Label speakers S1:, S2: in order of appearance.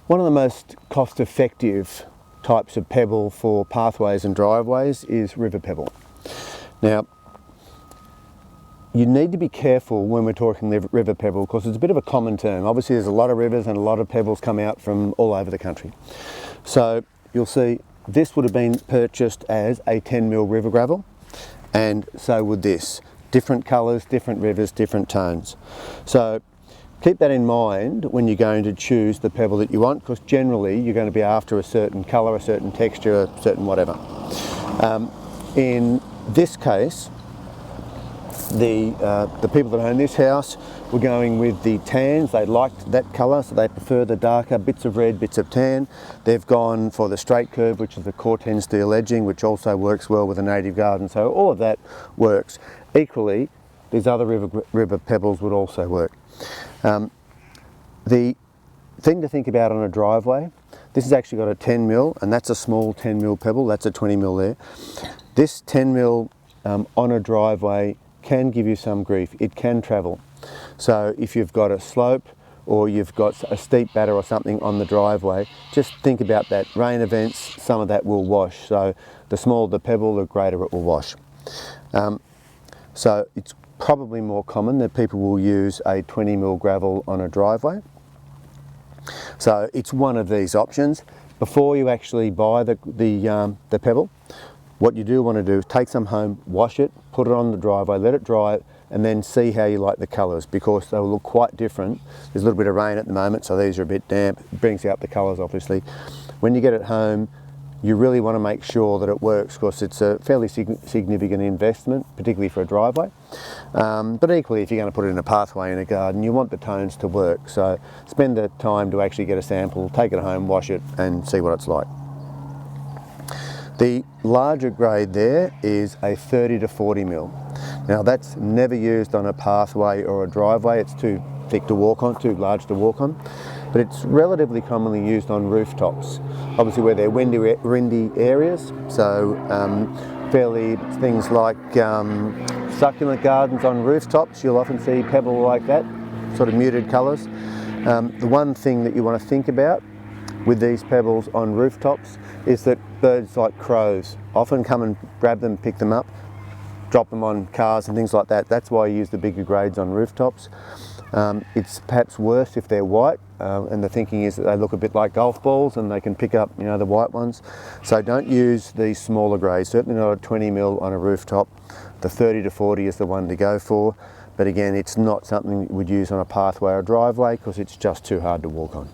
S1: One of the most cost-effective types of pebble for pathways and driveways is river pebble. Now, you need to be careful when we're talking river pebble because it's a bit of a common term. Obviously there's a lot of rivers and a lot of pebbles come out from all over the country. So you'll see this would have been purchased as a 10mm river gravel, and so would this. Different colours, different rivers, different tones. So keep that in mind when you're going to choose the pebble that you want, because generally you're going to be after a certain colour, a certain texture, a certain whatever. In this case, the people that own this house were going with the tans. They liked that colour, so they prefer the darker bits of red, bits of tan. They've gone for the straight curve, which is the Corten steel edging, which also works well with a native garden. So all of that works. Equally, these other river pebbles would also work. The thing to think about on a driveway, this has actually got a 10mm, and that's a small 10mm pebble. That's a 20mm there. This 10mm on a driveway can give you some grief. It can travel. So if you've got a slope or you've got a steep batter or something on the driveway, just think about that. Rain events, some of that will wash. So the smaller the pebble, the greater it will wash. So it's probably more common that people will use a 20mm gravel on a driveway. So it's one of these options. Before you actually buy the pebble, what you do want to do is take some home, wash it, put it on the driveway, let it dry, and then see how you like the colours, because they will look quite different. There's a little bit of rain at the moment, so these are a bit damp. It brings out the colours, obviously. When you get it home, you really want to make sure that it works, because it's a fairly significant investment, particularly for a driveway. But equally, if you're going to put it in a pathway in a garden, you want the tones to work. So spend the time to actually get a sample, take it home, wash it, and see what it's like. The larger grade there is a 30 to 40mm. Now that's never used on a pathway or a driveway. It's too thick to walk on, too large to walk on. But it's relatively commonly used on rooftops, obviously where they're windy areas. So fairly things like succulent gardens on rooftops, you'll often see pebble like that, sort of muted colours. The one thing that you want to think about with these pebbles on rooftops is that birds like crows often come and grab them, pick them up, drop them on cars and things like that. That's why you use the bigger grades on rooftops. It's perhaps worse if they're white, and the thinking is that they look a bit like golf balls and they can pick up, you know, the white ones. So don't use these smaller grades, certainly not a 20mm on a rooftop. The 30 to 40 is the one to go for, but again, it's not something you would use on a pathway or driveway because it's just too hard to walk on.